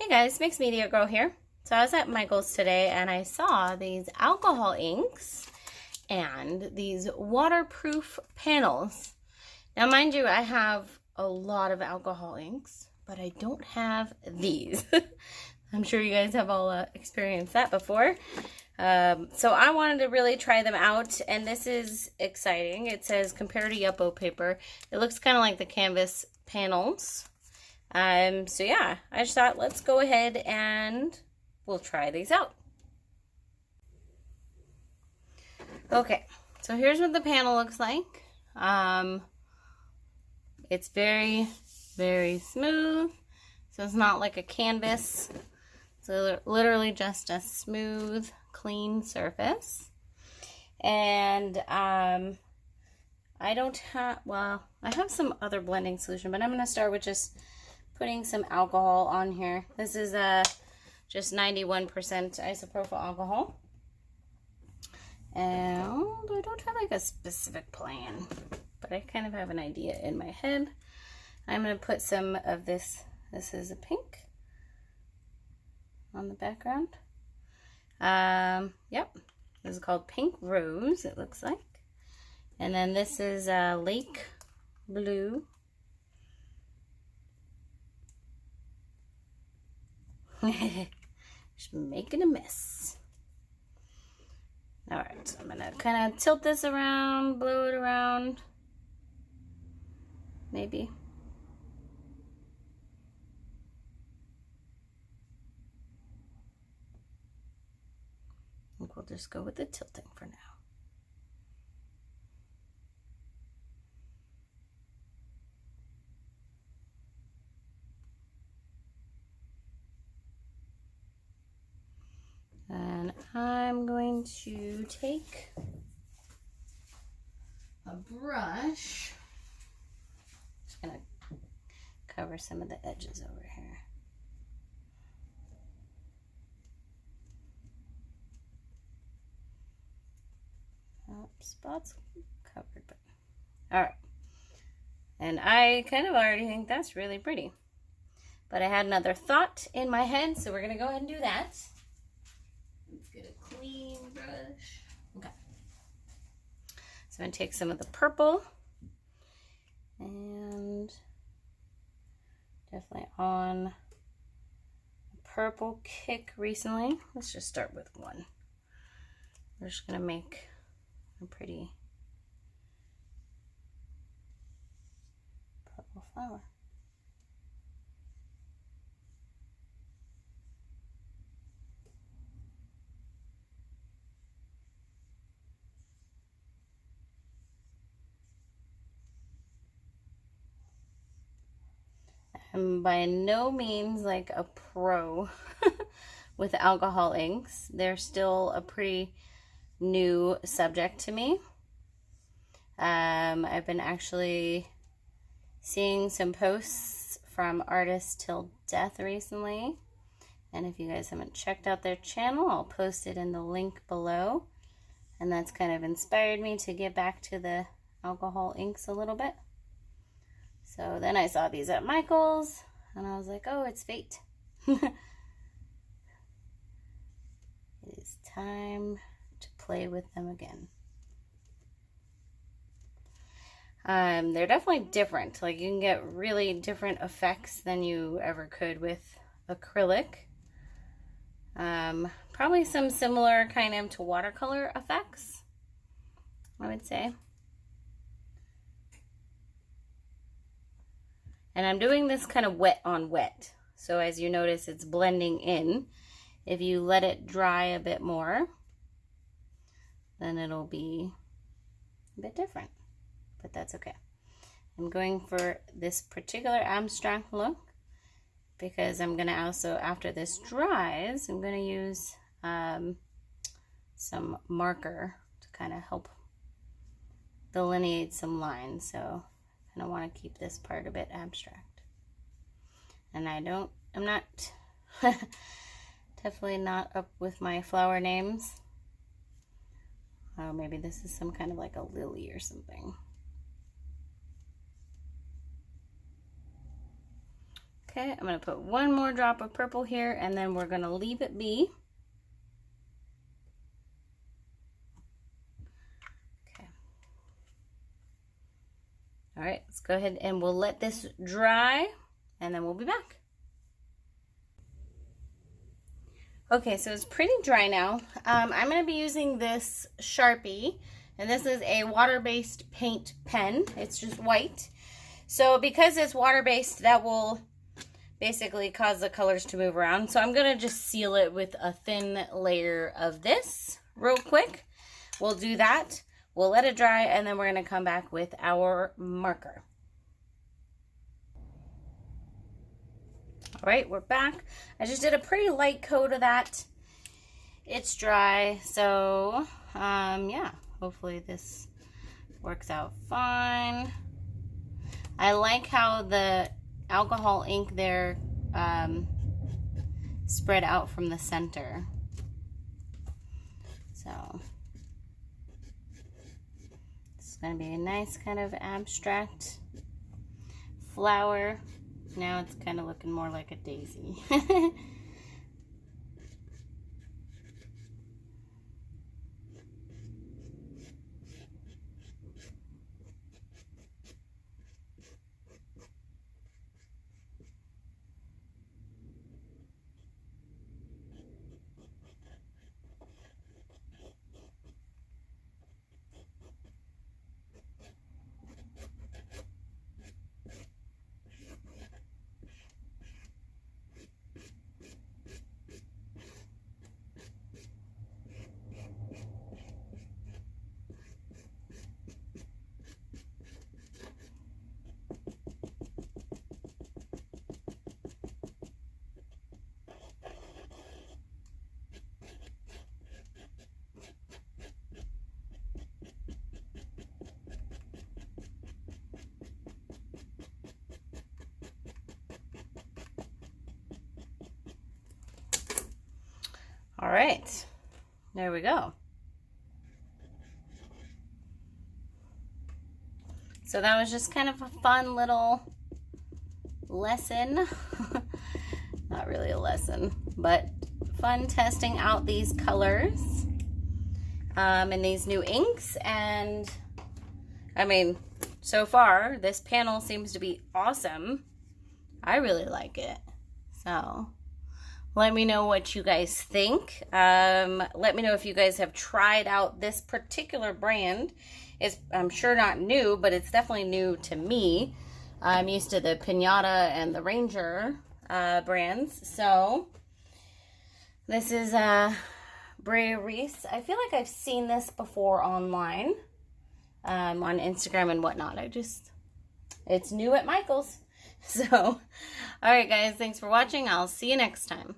Hey guys, Mixed Media Girl here. So I was at Michael's today and I saw these alcohol inks and these waterproof panels. Now mind you, I have a lot of alcohol inks, but I don't have these. I'm sure you guys have all experienced that before. So I wanted to really try them out, and this is exciting. It says compared to Yupo paper. It looks kind of like the canvas panels. So yeah, I just thought let's go ahead and we'll try these out. Okay, so here's what the panel looks like. It's very, very smooth. So it's not like a canvas. It's literally just a smooth, clean surface. And I don't have, well, I have some other blending solution, but I'm going to start with just putting some alcohol on here. This is just 91% isopropyl alcohol. And I don't have like a specific plan, but I kind of have an idea in my head. I'm going to put some of this. This is a pink on the background. Yep, this is called Pink Rose, it looks like. And then this is Lake Blue. Just making a mess. Alright, so I'm gonna kind of tilt this around, blow it around. Maybe. I think we'll just go with the tilting for now. And I'm going to take a brush. Just gonna cover some of the edges over here. Oh, spots covered, but all right. And I kind of already think that's really pretty. But I had another thought in my head, so we're gonna go ahead and do that. Let's get a clean brush. Okay. So I'm going to take some of the purple and definitely on a purple kick recently. Let's just start with one. We're just going to make a pretty purple flower. I'm by no means like a pro with alcohol inks. They're still a pretty new subject to me. I've been actually seeing some posts from Artists Till Death recently. And if you guys haven't checked out their channel, I'll post it in the link below. And that's kind of inspired me to get back to the alcohol inks a little bit. So then I saw these at Michael's, and I was like, oh, it's fate. It is time to play with them again. They're definitely different. Like, you can get really different effects than you ever could with acrylic. Probably some similar kind of to watercolor effects, I would say. And I'm doing this kind of wet on wet. So as you notice, it's blending in. If you let it dry a bit more, then it'll be a bit different. But that's okay. I'm going for this particular abstract look because I'm going to also, after this dries, I'm going to use some marker to kind of help delineate some lines. So and I want to keep this part a bit abstract. And I'm not, definitely not up with my flower names. Oh, maybe this is some kind of like a lily or something. Okay, I'm going to put one more drop of purple here, and then we're going to leave it be. Okay. All right, let's go ahead and we'll let this dry, and then we'll be back. Okay, so it's pretty dry now. I'm going to be using this Sharpie, and this is a water-based paint pen. It's just white. So because it's water-based, that will basically cause the colors to move around. So I'm going to just seal it with a thin layer of this real quick. We'll do that. We'll let it dry, and then we're going to come back with our marker. All right, we're back. I just did a pretty light coat of that. It's dry, so yeah, hopefully this works out fine. I like how the alcohol ink there spread out from the center. So it's going to be a nice kind of abstract flower. Now it's kind of looking more like a daisy. All right, there we go. So that was just kind of a fun little lesson. Not really a lesson, but fun testing out these colors and these new inks. And I mean, so far this panel seems to be awesome. I really like it. So let me know what you guys think. Let me know if you guys have tried out this particular brand. It's, I'm sure, not new, but it's definitely new to me. I'm used to the Pinata and the Ranger brands. So this is Brea Reese. I feel like I've seen this before online on Instagram and whatnot. It's new at Michael's. So, all right, guys, thanks for watching. I'll see you next time.